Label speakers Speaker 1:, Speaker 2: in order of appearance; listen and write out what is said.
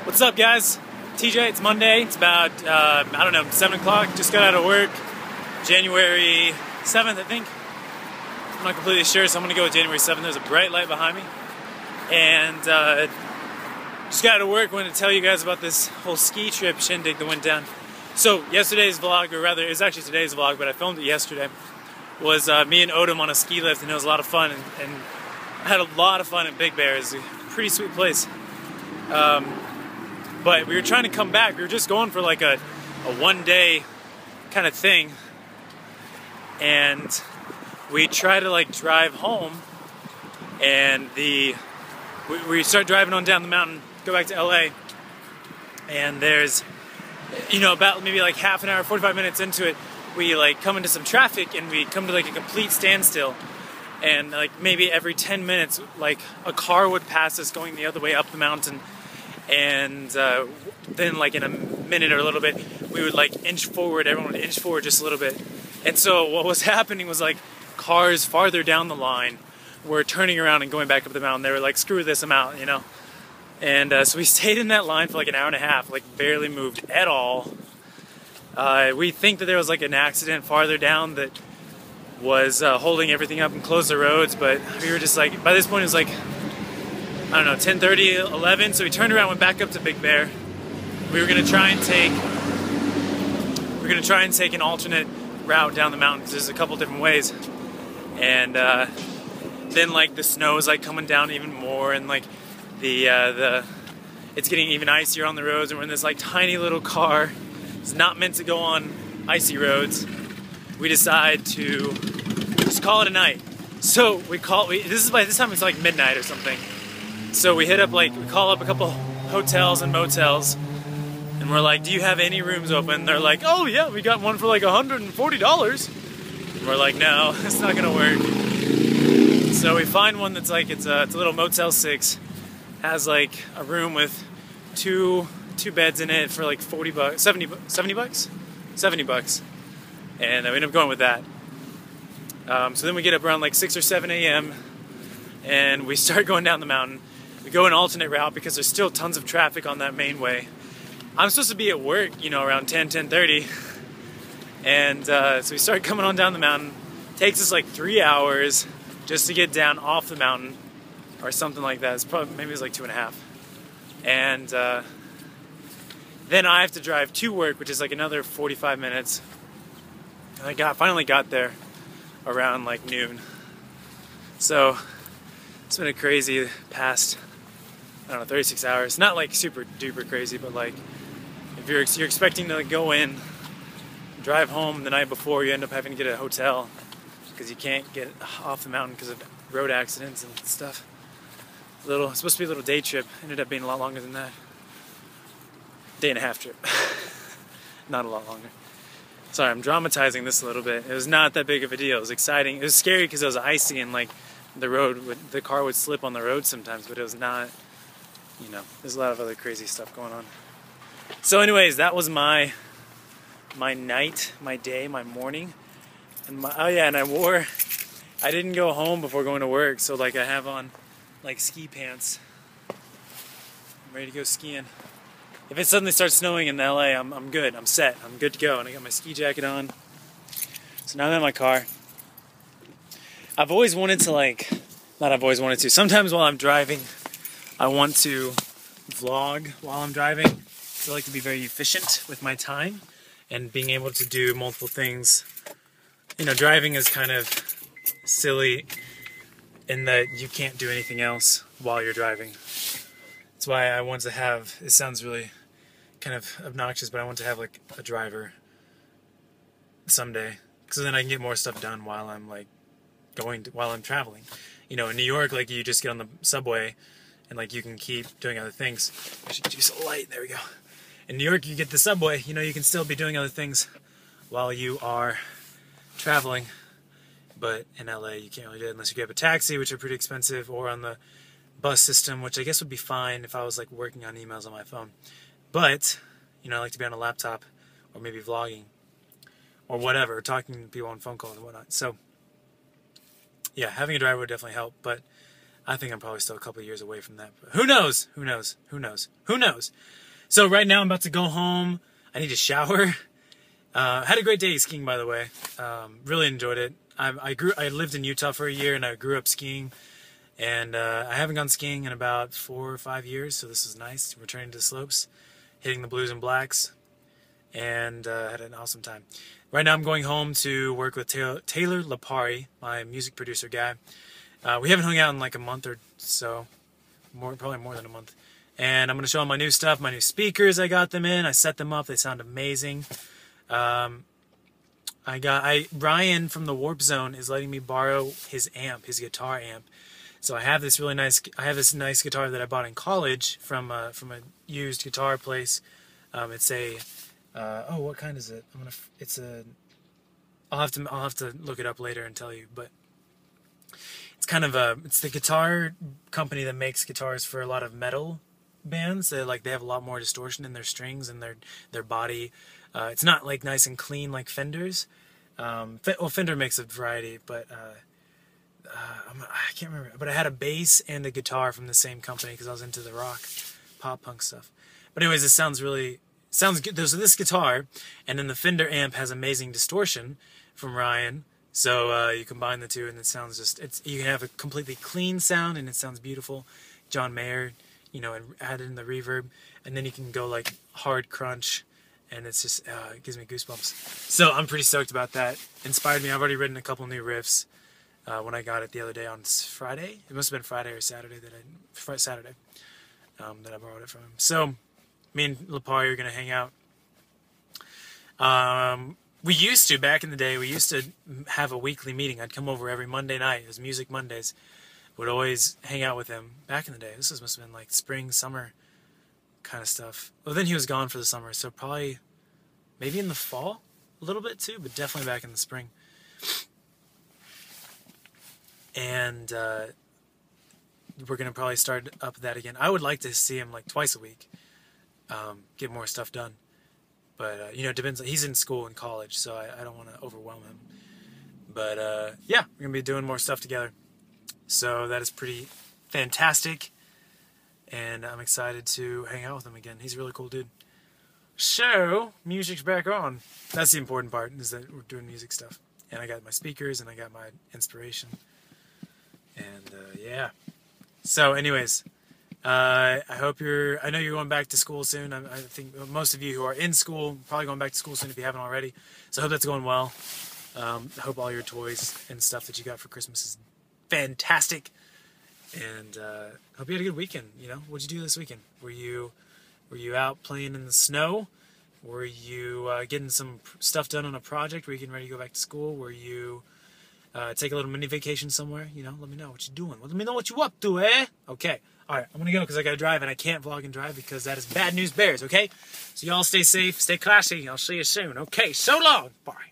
Speaker 1: What's up, guys? TJ, it's Monday. It's about, I don't know, 7 o'clock. Just got out of work. January 7th, I think. I'm not completely sure, so I'm going to go with January 7th. There's a bright light behind me. And just got out of work. Wanted to tell you guys about this whole ski trip shindig that went down. So yesterday's vlog, or rather, it was actually today's vlog, but I filmed it yesterday, was me and Odom on a ski lift, and it was a lot of fun. And I had a lot of fun at Big Bear. It's a pretty sweet place. But we were trying to come back. We were just going for like a one-day kind of thing. And we tried to like drive home. And we start driving on down the mountain, go back to LA. And there's, you know, about maybe like half an hour, 45 minutes into it, we like come into some traffic and we come to like a complete standstill. And like maybe every 10 minutes, like a car would pass us going the other way up the mountain. And then like in a minute or a little bit, we would like inch forward, everyone would inch forward just a little bit. And so what was happening was like cars farther down the line were turning around and going back up the mountain. They were like, screw this, I'm out, you know. And so we stayed in that line for like an hour and a half, like barely moved at all. We think that there was like an accident farther down that was holding everything up and closed the roads, but we were just like, by this point it was like, I don't know, 10:30, 11, so we turned around, went back up to Big Bear. We were gonna try and take an alternate route down the mountain because there's a couple different ways. And then like the snow is like coming down even more, and like it's getting even icier on the roads, and we're in this like tiny little car. It's not meant to go on icy roads. We decide to just call it a night. So by this time it's like midnight or something. So we call up a couple hotels and motels, and we're like, do you have any rooms open? They're like, oh yeah, we got one for like $140. And we're like, no, it's not gonna work. So we find one that's like, it's a little Motel 6, has like a room with two beds in it for like 40 bucks, 70 bucks? 70 bucks. And we end up going with that. So then we get up around like 6 or 7 a.m. and we start going down the mountain. We go an alternate route because there's still tons of traffic on that main way. I'm supposed to be at work, you know, around 10:30. And so we start coming on down the mountain. It takes us like 3 hours just to get down off the mountain or something like that. Maybe it was like 2.5. And then I have to drive to work, which is like another 45 minutes. And I finally got there around like noon. So it's been a crazy past, I don't know, 36 hours. Not like super duper crazy, but like if you're expecting to like go in, drive home the night before, you end up having to get a hotel because you can't get off the mountain because of road accidents and stuff. It's supposed to be a little day trip. Ended up being a lot longer than that. Day and a half trip. Not a lot longer. Sorry, I'm dramatizing this a little bit. It was not that big of a deal. It was exciting. It was scary because it was icy and like the car would slip on the road sometimes, but it was not, you know, there's a lot of other crazy stuff going on. So anyways, that was my night, my day, my morning. And I didn't go home before going to work, so like I have on like ski pants. I'm ready to go skiing. If it suddenly starts snowing in LA, I'm good. I'm set. I'm good to go. And I got my ski jacket on. So now I'm in my car. I've always wanted to, sometimes while I'm driving, I want to vlog while I'm driving. I like to be very efficient with my time and being able to do multiple things. You know, driving is kind of silly in that you can't do anything else while you're driving. That's why I want to have, it sounds really kind of obnoxious, but I want to have like a driver someday, because then I can get more stuff done while I'm like while I'm traveling. You know, in New York, like you just get on the subway and like you can keep doing other things. I should use a light. There we go. In New York, you get the subway. You know, you can still be doing other things while you are traveling. But in LA, you can't really do it unless you grab a taxi, which are pretty expensive, or on the bus system, which I guess would be fine if I was like working on emails on my phone. But, you know, I like to be on a laptop or maybe vlogging or whatever, talking to people on phone calls and whatnot. So, yeah, having a driver would definitely help. But I think I'm probably still a couple of years away from that. But who knows? Who knows? Who knows? Who knows? So right now I'm about to go home. I need to shower. Had a great day skiing, by the way. Really enjoyed it. I lived in Utah for a year, and I grew up skiing. And I haven't gone skiing in about 4 or 5 years, so this is nice. Returning to the slopes, hitting the blues and blacks, and had an awesome time. Right now I'm going home to work with Taylor Lapari, my music producer guy. We haven't hung out in like a month or so, probably more than a month. And I'm going to show him my new stuff, my new speakers. I got them in. I set them up. They sound amazing. Ryan from the Warp Zone is letting me borrow his amp, his guitar amp. So I have this nice guitar that I bought in college from a used guitar place. It's a what kind is it? I'll have to look it up later and tell you, but it's the guitar company that makes guitars for a lot of metal bands. They have a lot more distortion in their strings and their body. It's not like nice and clean like Fenders. Fender makes a variety, but I can't remember. But I had a bass and a guitar from the same company because I was into the rock, pop punk stuff. But anyways, it sounds good. So this guitar, and then the Fender amp has amazing distortion from Ryan. So you combine the two, and it sounds you can have a completely clean sound, and it sounds beautiful. John Mayer, and add in the reverb, and then you can go like hard crunch, and it's just it gives me goosebumps. So I'm pretty stoked about that. Inspired me. I've already written a couple new riffs when I got it the other day on Friday. It must have been Friday or Saturday that I borrowed it from him. So me and Lapari are gonna hang out. We used to, back in the day, have a weekly meeting. I'd come over every Monday night. It was Music Mondays. Would always hang out with him back in the day. Must have been like spring, summer kind of stuff. Well, then he was gone for the summer, so probably maybe in the fall a little bit too, but definitely back in the spring. And we're going to probably start up that again. I would like to see him like twice a week, get more stuff done. But, it depends. He's in school and college, so I don't want to overwhelm him. But, yeah, we're going to be doing more stuff together. So that is pretty fantastic. And I'm excited to hang out with him again. He's a really cool dude. So, music's back on. That's the important part, is that we're doing music stuff. And I got my speakers, and I got my inspiration. And, yeah. So, anyways, I know you're going back to school soon. I think most of you who are in school probably going back to school soon if you haven't already. So I hope that's going well. I hope all your toys and stuff that you got for Christmas is fantastic. And hope you had a good weekend. What'd you do this weekend? Were you out playing in the snow? Were you getting some stuff done on a project? Were you getting ready to go back to school? Were you take a little mini vacation somewhere? Let me know what you're doing. Let me know what you up to, eh? Okay. Alright, I'm gonna go because I gotta drive, and I can't vlog and drive because that is bad news bears, okay? So y'all stay safe, stay classy, I'll see you soon. Okay, so long. Bye.